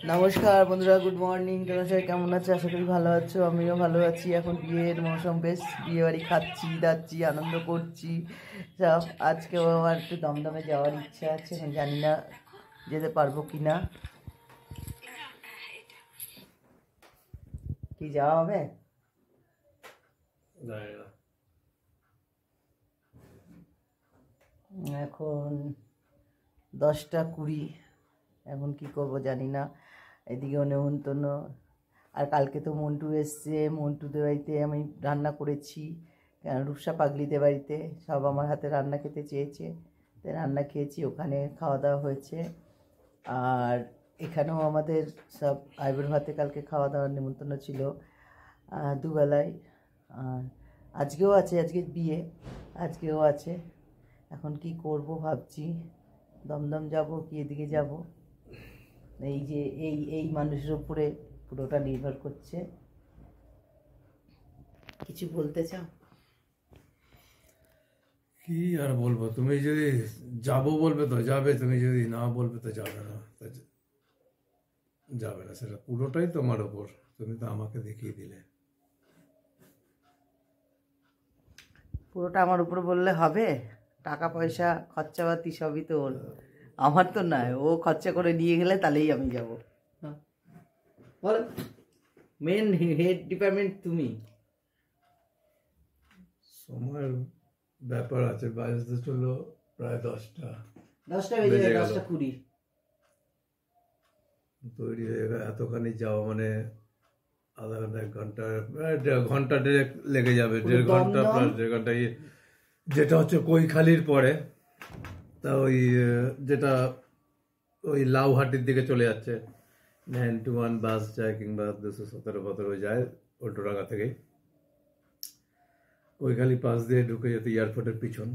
নমস্কার বন্ধুরা, good morning. তোমরা সবাই কেমন আছো? আশা করি ভালো আছো। আমিও ভালো আছি। এখন বিয়ের মৌসুম, বেশ বিয়ে বাড়ি খাচ্ছি, যাচ্ছি, আনন্দ করছি সব। আজকেও আমার একটু দমদমে যাওয়ার ইচ্ছা আছে, এখন জানি না যেতে পারবো কি না। কি যাওয়া হবে? এখন 10টা 20। এখন কি করব জানি না। এদিকেও নেমন্তন্ন। আর কালকে তো মন্টু এসছে, মন্টুদের বাড়িতে আমি রান্না করেছি। রূপসা পাগলিদের বাড়িতে সব আমার হাতে রান্না খেতে চেয়েছে, তাই রান্না খেয়েছি, ওখানে খাওয়া দাওয়া হয়েছে। আর এখানেও আমাদের সব আইবুড়ো ভাতে কালকে খাওয়া দাওয়ার নিমন্ত্রণ ছিল দুবেলায়। আর আজকেও আছে, আজকে বিয়ে, আজকেও আছে। এখন কি করব ভাবছি, দমদম যাব কি এদিকে যাব। এই যে এই মানুষের উপরে পুরোটা নির্ভর করছে। কিছু বলতে চাও? কি আর বলবো, তুমি যদি যাবো বলবে তো যাবে, তুমি যদি না বলবে তো যাবে না। যাবে না, সেটা পুরোটাই তোমার ওপর। তুমি তো আমাকে দেখিয়ে দিলে। পুরোটা আমার উপরে বললে হবে? টাকা পয়সা খরচাপাতি সবই তো ওর, আমার তো নয়। ও খরচা করে নিয়ে গেলে তাহলেই আমি যাব। বলো, মেন হেড ডিপার্টমেন্ট তুমি। সময়ের ব্যাপার আছে, বাজতে চললো প্রায় 10টা। 10টা বেজে গেল, 10টা 20। তৈরি হয়ে গেল, এতখানি যাওয়া মানে আধা ঘন্টা 1 ঘন্টা, প্রায় 1.5 ঘন্টা লেগে যাবে। 1.5 ঘন্টা প্লাস 1.5 ঘন্টা। যেটা হচ্ছে কৈখালির পরে, তা ওই যেটা ওই লাউহাটির দিকে চলে যাচ্ছে 91 বাস যায়, কিংবা 217 যায় উল্টোডাঙ্গা থেকে। কৈখালি পাশ দিয়ে ঢুকে যেতে এয়ারপোর্টের পিছন।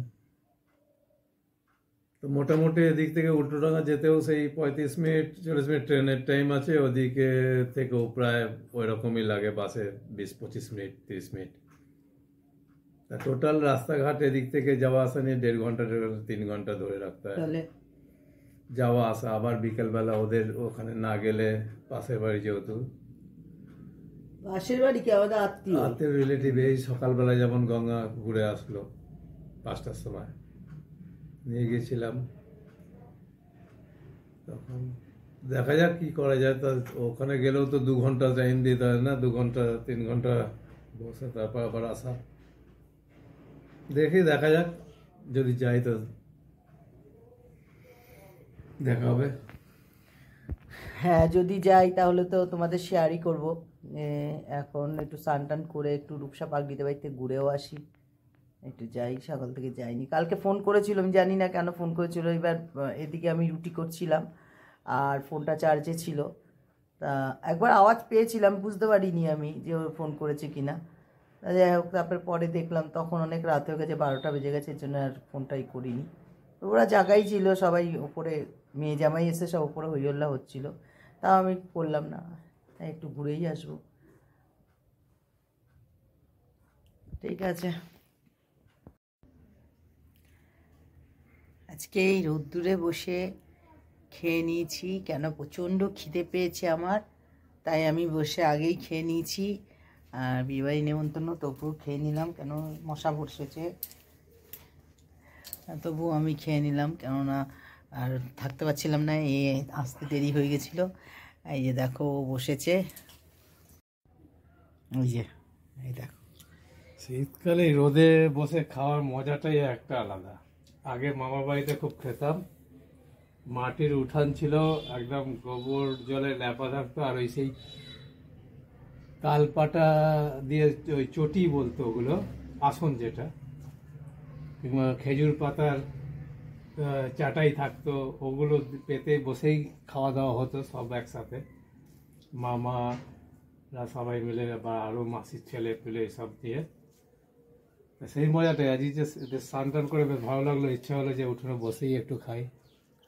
তো মোটামুটি এদিক থেকে উল্টোডাঙ্গা যেতেও সেই 35 মিনিট 40 মিনিট ট্রেনের টাইম আছে। ওদিকে থেকেও প্রায় ওই রকমই লাগে, বাসে 20-25 মিনিট 30 মিনিট। তা টোটাল রাস্তাঘাট এদিক থেকে যাওয়া আসা নিয়ে 1.5 ঘন্টা 3 ঘন্টা ধরে রাখতে হয়। যাওয়া আসা, আবার বিকেলবেলা ওদের ওখানে না গেলে, পাশের বাড়ি যেহেতু, পাশের বাড়ি কি আমাদের আত্মীয় রিলেটিভ, এই সকালবেলা যেমন গঙ্গা ঘুরে আসলো 5টার সময়, নিয়ে গেছিলাম। তখন দেখা যাক কি করা যায়। তা ওখানে গেলেও তো 2 ঘন্টা টাইম দিতে হয় না, 2 ঘন্টা 3 ঘন্টা বসে তারপর আবার আসা। দেখা যাক, যদি যাই তো দেখা হবে। হ্যাঁ, যদি যাই তাহলে তো তোমাদের শেয়ারই করব। এখন একটু স্নান টান করে একটু রূপসা পাগলিদের বাড়িতে ঘুরেও আসি। একটু যাই, সকাল থেকে যাইনি। কালকে ফোন করেছিল, আমি জানি না কেন ফোন করেছিল। এবার এদিকে আমি রুটি করছিলাম আর ফোনটা চার্জে ছিল। তা একবার আওয়াজ পেয়েছিলাম, বুঝতে পারিনি আমি যে ও ফোন করেছে কিনা। যাই হোক, তারপরে পরে দেখলাম তখন অনেক রাত হয়ে গেছে, 12টা বেজে গেছে, এর জন্য আর ফোনটাই করিনি। ওরা জায়গায় ছিল সবাই, ওপরে মেয়ে জামাই এসে সব ওপরে হইহল্লা হচ্ছিল, তাও আমি করলাম না। তাই একটু ঘুরেই আসবো। ঠিক আছে। আজকে এই রোদ্দুরে বসে খেয়ে নিয়েছি, কেন প্রচণ্ড খিদে পেয়েছে আমার, তাই আমি বসে আগেই খেয়ে নিয়েছি। আর বিয়েবাড়ি নেমন্তন্ন, তবুও খেয়ে নিলাম, কেন মশা বসেছে, তবুও আমি খেয়ে নিলাম, কেননা আর থাকতে পারছিলাম না, আসতে দেরি হয়ে গেছিলো। এই যে দেখো ও বসেছে, ওই যে এই দেখো। শীতকালে রোদে বসে খাওয়ার মজাটাই একটা আলাদা। আগে মামার বাড়িতে খুব খেতাম, মাটির উঠান ছিল, একদম গোবর জলে ল্যাপা থাকতো, আর ওই সেই তালপাটা দিয়ে, ওই চটি বলতো ওগুলো, আসন যেটা, কিংবা খেজুর পাতার চাটাই থাকতো, ওগুলো পেতে বসেই খাওয়া দাওয়া হতো সব একসাথে, মামারা সবাই মিলে, বা আরও মাসির ছেলে পেলে সব দিয়ে। সেই মজাটাই। আজকে যে স্নান টান করে বেশ ভালো লাগলো, ইচ্ছা হলো যে উঠোনে বসেই একটু খাই।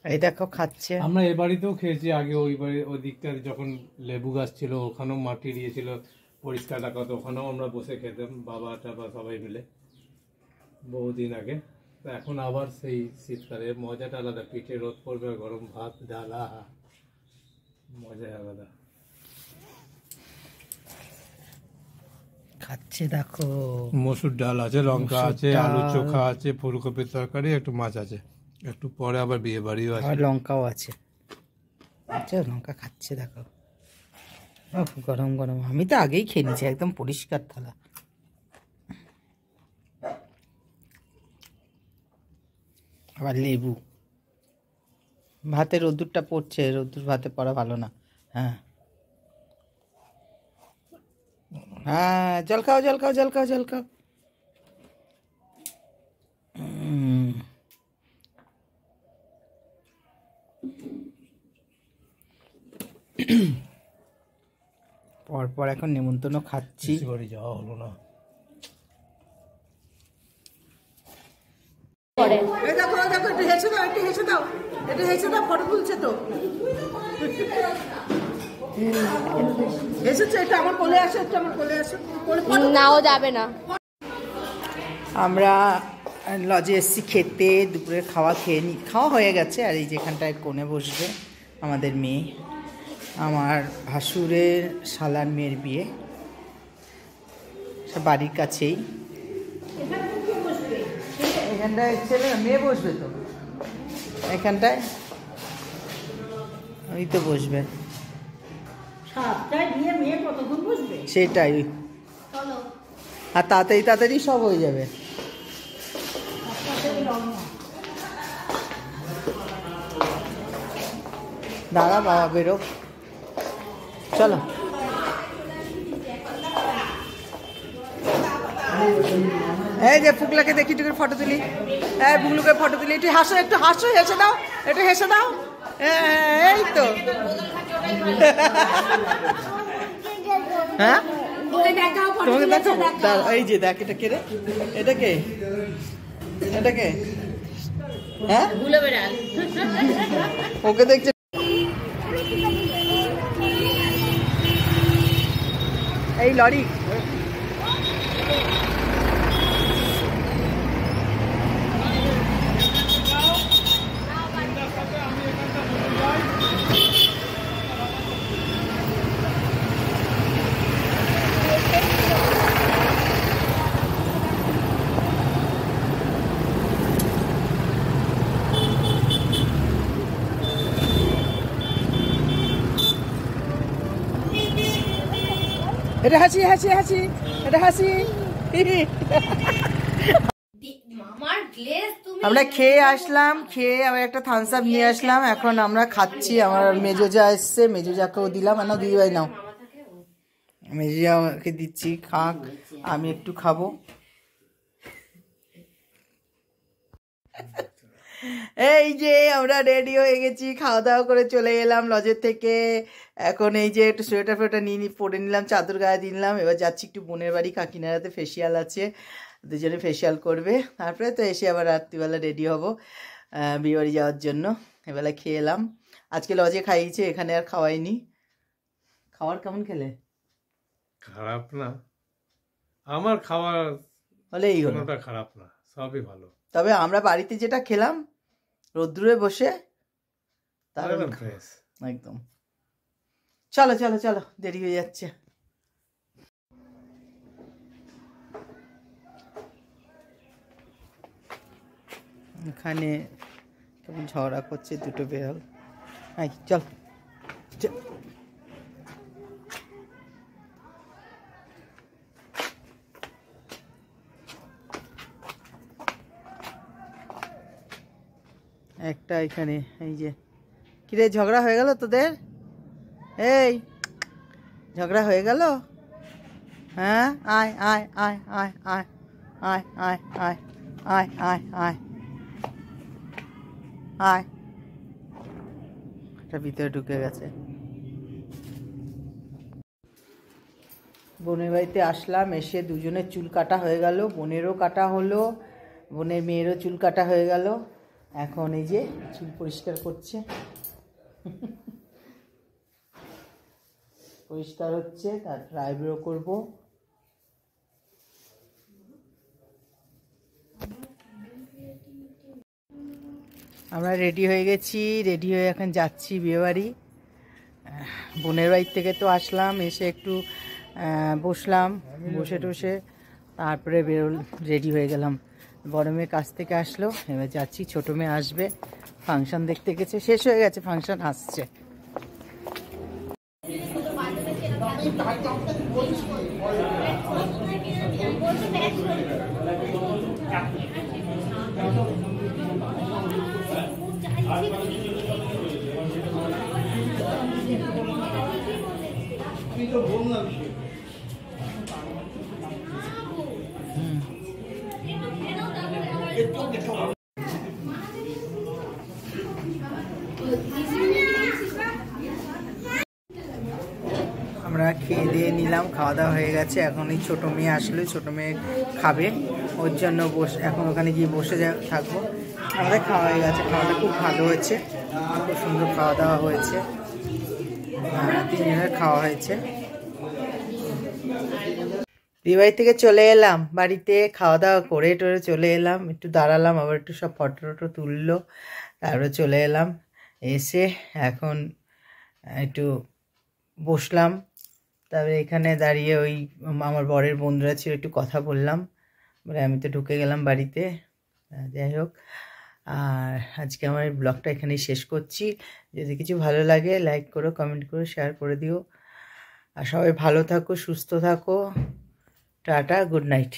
এই দেখো খাচ্ছে। আমরা এ বাড়িতেও খেয়েছি আগে, ওই বাড়ি ওই দিকটা যখন লেবু গাছ ছিল, ওখানেও মাটি দিয়েছিল, পরিষ্কার রাখা, তো ওখানেও আমরা বসে খেতাম বাবা টাবা সবাই মিলে, বহুদিন আগে। তো এখন আবার সেই শীতকালে মজাটা আলাদা, পিঠে রোদ পড়বে, গরম ভাত ডাল, আহা মজাই আলাদা। খাচ্ছে দেখো, মসুর ডাল আছে, লঙ্কা মসুর আছে, ডাল। আলু চোখা আছে, ফুলকপির তরকারি, একটু মাছ আছে, একটু পরে আবার বিয়ে বাড়িও আছে। আর লঙ্কাও আছে। আচ্ছা লঙ্কা খাচ্ছে দেখো। উফ, গরম গরম। আমি তো আগেই খেয়ে নিয়েছি, একদম পরিষ্কার থালা। আবার লেবু। ভাতে রোদ্দুরটা পড়ছে, রোদ্দুর ভাতে পড়া ভালো না। হ্যাঁ হ্যাঁ, জল খাও জল খাও জল খাও জল খাও। পরপর এখন নেমন্তন্ন খাচ্ছি। বাড়ি যাওয়া হলো না। এই দেখো দেখো, একটু হেসে দাও, একটু হেসে দাও, একটু হেসে দাও, ফটো তুলছে তো। এসেছে, এটা আমার কোলে আসো, একটু আমার কোলে আসো। নাও যাবে না। আমরা লজে এসেছি খেতে, দুপুরে খাওয়া হয়ে গেছে। আর এই যেখানটায় কোণে বসবে আমাদের মেয়ে, আমার ভাসুরের শালার মেয়ের বিয়ে, সব বাড়ির কাছেই। এখানটায় ছেলে মেয়ে বসবে তো, এখানটায় ওই তো বসবে, সেটাই। আর তাড়াতাড়ি তাড়াতাড়ি সব হয়ে যাবে। দাঁড়া বাবা, বেরো, চলো। এই যে ফুকলাকে দেখি, একটু ফটো তুলি। এই বুগলুকে ফটো তুলি, একটু হাসো, একটু হাসো, হেসে দাও, একটু হেসে দাও। এই তো। হ্যাঁ তোমাকে দেখো, এই যে দেখ, এটা কে রে, এটা কে, এটা কে? হ্যাঁ ওকে দেখছে। এই লরি, এটা হাসি হাসি হাসি, এটা হাসি। আমরা খেয়ে আসলাম, খেয়ে আবার একটা থামস আপ নিয়ে আসলাম। এখন আমরা খাচ্ছি। আমার মেজোজা এসছে, মেজোজাকেও দিলাম। না দিদি ভাই নাও, মেজোজাকে দিচ্ছি, খাক, আমি একটু খাবো। এই যে আমরা রেডি হয়ে গেছি, খাওয়া দাওয়া করে চলে গেলাম লজের থেকে। এখন এই যে একটু সোয়েটার ফোয়েটার নিয়ে পরে নিলাম, চাদর গায়ে দিলাম। এবার যাচ্ছি একটু বোনের বাড়ি, কাকিনারাতে ফেসিয়াল আছে, দুজনে ফেসিয়াল করবে। তারপরে তো এসে আবার রাত্রিবেলা রেডি হব বিয়ে বাড়ি যাওয়ার জন্য। এবেলা খেয়ে এলাম, আজকে লজে খাইয়েছে, এখানে আর খাওয়াইনি। খাবার কেমন খেলে? খারাপ না, আমার খাওয়ার হলেই হলো, কোনোটা খারাপ না, সবই ভালো। তবে আমরা বাড়িতে যেটা খেলাম রোদ্দুরে বসে, তাহলে একদম। চলো চলো চলো, দেরি হয়ে যাচ্ছে। এখানে কেমন ঝগড়া করছে দুটো বেড়াল। চল একটা এখানে। এই যে কিরে, ঝগড়া হয়ে গেল তোদের? এই ঝগড়া হয়ে গেল? হ্যাঁ, আয় আয় আয় আয় আয় আয় আয় আয় আয় আয় আয় আয়। এটা ভিতরে ঢুকে গেছে। বোনের বাড়িতে আসলাম, এসে দুজনের চুল কাটা হয়ে গেল, বোনেরও কাটা হলো, বোনের মেয়েরও চুল কাটা হয়ে গেল। এখন এই যে চুল পরিষ্কার করছে, পরিষ্কার হচ্ছে, তারপর আইব্রো করবো। আমরা রেডি হয়ে গেছি, রেডি হয়ে এখন যাচ্ছি বিয়েবাড়ি। বোনের বাড়ির থেকে তো আসলাম, এসে একটু বসলাম, বসে টসে তারপরে রেডি হয়ে গেলাম। বড় মেয়ে কাছ থেকে আসলো, এবার যাচ্ছি। ছোটো মেয়ে আসবে, ফাংশন দেখতে গেছে, শেষ হয়ে গেছে ফাংশন, আসছে। আমরা খেয়ে দিয়ে নিলাম, খাওয়া দাওয়া হয়ে গেছে। এখন এই ছোটো মেয়ে আসলে, ছোটো মেয়ে খাবে, ওর জন্য এখন ওখানে গিয়ে বসে থাকবো। আমাদের খাওয়া হয়ে গেছে, খাওয়াটা খুব ভালো হয়েছে, খুব সুন্দর খাওয়া দাওয়া হয়েছে, 3 জনের খাওয়া হয়েছে। দিদিবাড়ি থেকে চলে এলাম বাড়িতে, খাওয়া দাওয়া করে টোরে চলে এলাম, একটু দাঁড়ালাম, আবার একটু সব ফটো টটো তুললো, তারপরে চলে এলাম। এসে এখন একটু বসলাম, তারপরে এখানে দাঁড়িয়ে ওই আমার বরের বন্ধুরা ছিল, একটু কথা বললাম, বলে আমি তো ঢুকে গেলাম বাড়িতে। যাই হোক, আর আজকে আমার এই ব্লগটা এখানেই শেষ করছি। যদি কিছু ভালো লাগে লাইক করো, কমেন্ট করো, শেয়ার করে দিও। আর সবাই ভালো থাকো, সুস্থ থাকো। Tata, good night.